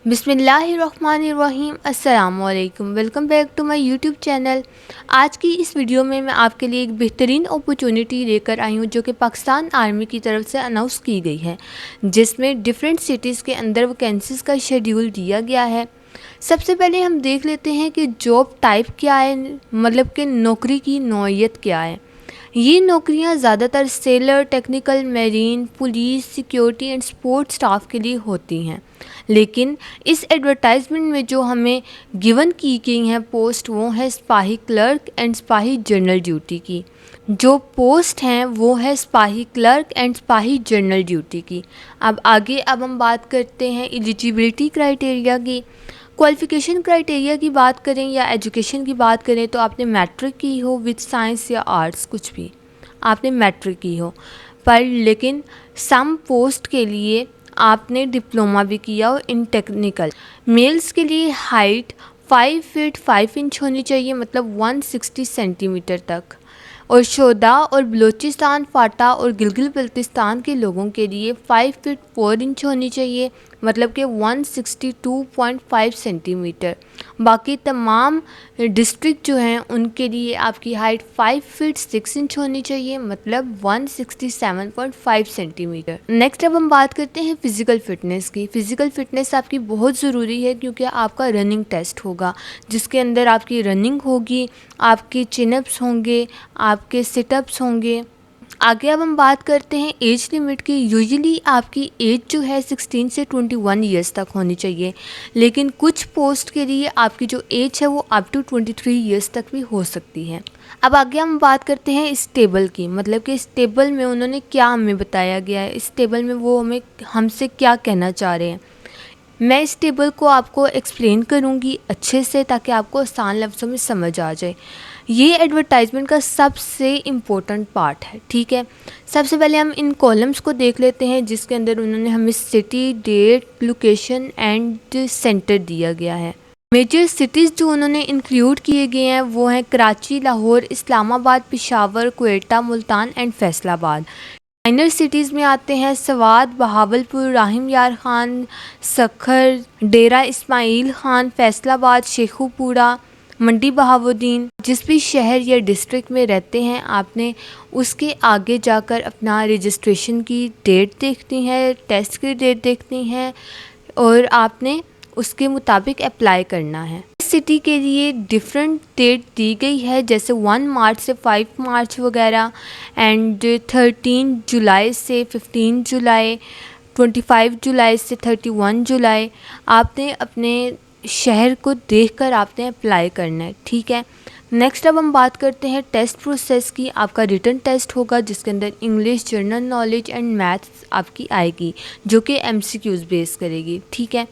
बिस्मिल्लाहिर्रहमानिर्रहीम। अस्सलामुअलैकुम। Welcome back to my YouTube channel. आज की इस वीडियो में मैं आपके लिए एक बेहतरीन अपॉर्चुनिटी लेकर आई हूँ जो कि पाकिस्तान आर्मी की तरफ से अनाउंस की गई है, जिसमें डिफरेंट सिटीज़ के अंदर वैकेंसीज़ का शेड्यूल दिया गया है। सबसे पहले हम देख लेते हैं कि जॉब टाइप क्या है, मतलब कि नौकरी की नौइयत क्या है। ये नौकरियां ज़्यादातर seller, technical, marine, police, security and support staff के लिए होती हैं। लेकिन इस एडवर्टाइजमेंट में जो हमें गिवन की गई हैं पोस्ट, वो है सिपाही क्लर्क एंड सिपाही जनरल ड्यूटी की। जो पोस्ट हैं वो है सिपाही क्लर्क एंड सिपाही जनरल ड्यूटी की। अब हम बात करते हैं एलिजिबिलिटी क्राइटेरिया की। क्वालिफ़िकेशन क्राइटेरिया की बात करें या एजुकेशन की बात करें तो आपने मैट्रिक की हो विद साइंस या आर्ट्स, कुछ भी आपने मैट्रिक की हो, पर लेकिन सम पोस्ट के लिए आपने डिप्लोमा भी किया हो इन टेक्निकल। मेल्स के लिए हाइट 5 फीट 5 इंच होनी चाहिए, मतलब 160 सेंटीमीटर तक। और शोदा और बलूचिस्तान, फाटा और गिलगित बल्तिस्तान के लोगों के लिए 5 फीट 4 इंच होनी चाहिए, मतलब कि 162.5 सेंटीमीटर। बाकी तमाम डिस्ट्रिक्ट जो हैं उनके लिए आपकी हाइट 5 फीट 6 इंच होनी चाहिए, मतलब 167.5 सेंटीमीटर। नेक्स्ट अब हम बात करते हैं फ़िज़िकल फ़िटनेस की। फ़िज़िकल फ़िटनेस आपकी बहुत ज़रूरी है क्योंकि आपका रनिंग टेस्ट होगा, जिसके अंदर आपकी रनिंग होगी, आपके चिनअप्स होंगे, आपके सिटअप्स होंगे। आगे अब हम बात करते हैं एज लिमिट की। यूजुअली आपकी एज जो है 16 से 21 ईयर्स तक होनी चाहिए, लेकिन कुछ पोस्ट के लिए आपकी जो एज है वो अप टू 23 ईयर्स तक भी हो सकती है। अब आगे हम बात करते हैं इस टेबल की, मतलब कि इस टेबल में उन्होंने क्या हमें बताया गया है, इस टेबल में वो हमसे क्या कहना चाह रहे हैं। मैं इस टेबल को आपको एक्सप्लेन करूँगी अच्छे से ताकि आपको आसान लफ्ज़ों में समझ आ जाए। ये एडवर्टाइजमेंट का सबसे इम्पोर्टेंट पार्ट है, ठीक है। सबसे पहले हम इन कॉलम्स को देख लेते हैं, जिसके अंदर उन्होंने हमें city, date, location and centre दिया गया है। मेजर सिटीज़ जो उन्होंने इंक्लूड किए गए हैं वो हैं Karachi, Lahore, Islamabad, Peshawar, Quetta, Multan and Faisalabad. Minor cities में आते हैं सवात, बहावलपुर, राहिम यार खान, सखर, डेरा इस्माइल खान, फैसलाबाद, शेखुपुरा, मंडी बहावुद्दीन। जिस भी शहर या डिस्ट्रिक्ट में रहते हैं आपने उसके आगे जाकर अपना रजिस्ट्रेशन की डेट देखनी है, टेस्ट की डेट देखनी है और आपने उसके मुताबिक अप्लाई करना है। सिटी के लिए डिफरेंट डेट दी गई है, जैसे 1 मार्च से 5 मार्च वगैरह, एंड 13 जुलाई से 15 जुलाई, 25 जुलाई से 31 जुलाई। आपने अपने शहर को देखकर आपने अप्लाई करना है, ठीक है। नेक्स्ट अब हम बात करते हैं टेस्ट प्रोसेस की। आपका रिटन टेस्ट होगा जिसके अंदर English, general knowledge and maths आपकी आएगी, जो कि MCQs बेस करेगी, ठीक है।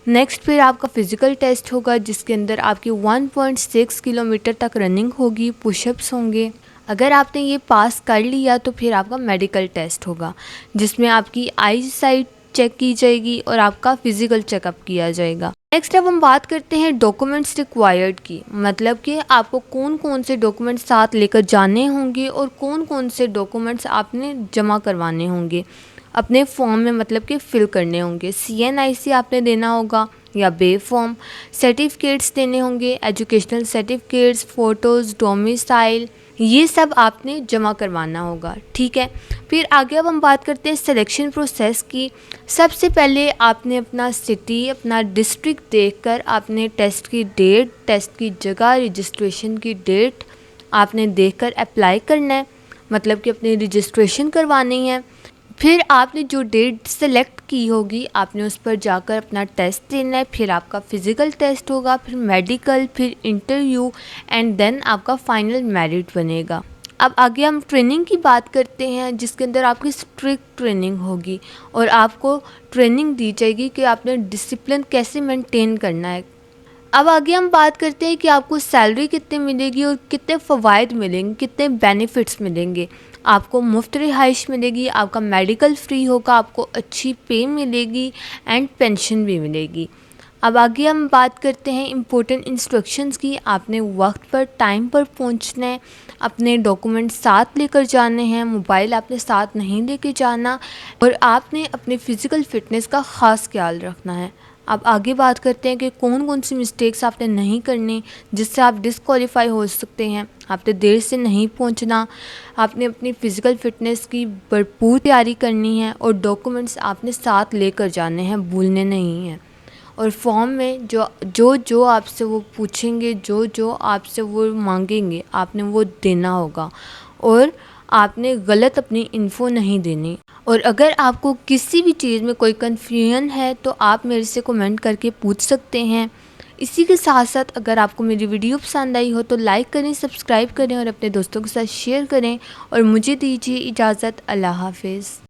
नेक्स्ट फिर आपका फ़िज़िकल टेस्ट होगा जिसके अंदर आपकी 1.6 किलोमीटर तक रनिंग होगी, पुशअप्स होंगे। अगर आपने ये पास कर लिया तो फिर आपका मेडिकल टेस्ट होगा जिसमें आपकी आई साइट चेक की जाएगी और आपका फ़िज़िकल चेकअप किया जाएगा। नेक्स्ट अब हम बात करते हैं डॉक्यूमेंट्स रिक्वायर्ड की, मतलब कि आपको कौन कौन से डॉक्यूमेंट्स साथ लेकर जाने होंगे और कौन कौन से डॉक्यूमेंट्स आपने जमा करवाने होंगे अपने फॉर्म में, मतलब कि फ़िल करने होंगे। CNIC आपने देना होगा या बे फॉर्म, सर्टिफिकेट्स देने होंगे, एजुकेशनल सर्टिफिकेट्स, फ़ोटोज़, डोमिसाइल, ये सब आपने जमा करवाना होगा, ठीक है। फिर आगे अब हम बात करते हैं सिलेक्शन प्रोसेस की। सबसे पहले आपने अपना सिटी, अपना डिस्ट्रिक्ट देखकर आपने टेस्ट की डेट, टेस्ट की जगह, रजिस्ट्रेशन की डेट आपने देखकर अप्लाई करना है, मतलब कि अपनी रजिस्ट्रेशन करवानी है। फिर आपने जो डेट सेलेक्ट की होगी आपने उस पर जाकर अपना टेस्ट देना है। फिर आपका फ़िज़िकल टेस्ट होगा, फिर मेडिकल, फिर इंटरव्यू एंड देन आपका फाइनल मेरिट बनेगा। अब आगे हम ट्रेनिंग की बात करते हैं जिसके अंदर आपकी स्ट्रिक्ट ट्रेनिंग होगी और आपको ट्रेनिंग दी जाएगी कि आपने डिसिप्लिन कैसे मेंटेन करना है। अब आगे हम बात करते हैं कि आपको सैलरी कितनी मिलेगी और कितने फ़वाइद मिलेंगे, कितने बेनिफिट्स मिलेंगे। आपको मुफ्त रिहाइश मिलेगी, आपका मेडिकल फ्री होगा, आपको अच्छी पे मिलेगी एंड पेंशन भी मिलेगी। अब आगे हम बात करते हैं इम्पोर्टेंट इंस्ट्रक्शंस की। आपने वक्त पर, टाइम पर पहुंचना है, अपने डॉक्यूमेंट साथ लेकर जाने हैं, मोबाइल आपने साथ नहीं लेके जाना और आपने अपने फ़िज़िकल फ़िटनेस का ख़ास ख्याल रखना है। अब आगे बात करते हैं कि कौन कौन सी मिस्टेक्स आपने नहीं करनी जिससे आप डिस्क्वालीफाई हो सकते हैं। आपने देर से नहीं पहुंचना, आपने अपनी फ़िज़िकल फ़िटनेस की भरपूर तैयारी करनी है और डॉक्यूमेंट्स आपने साथ लेकर जाने हैं, भूलने नहीं हैं। और फॉर्म में जो आपसे वो पूछेंगे, जो आपसे वो मांगेंगे, आपने वो देना होगा और आपने गलत अपनी इन्फो नहीं देनी। और अगर आपको किसी भी चीज़ में कोई कन्फ्यूजन है तो आप मेरे से कमेंट करके पूछ सकते हैं। इसी के साथ साथ अगर आपको मेरी वीडियो पसंद आई हो तो लाइक करें, सब्सक्राइब करें और अपने दोस्तों के साथ शेयर करें। और मुझे दीजिए इजाज़त। अल्लाह हाफ़िज़।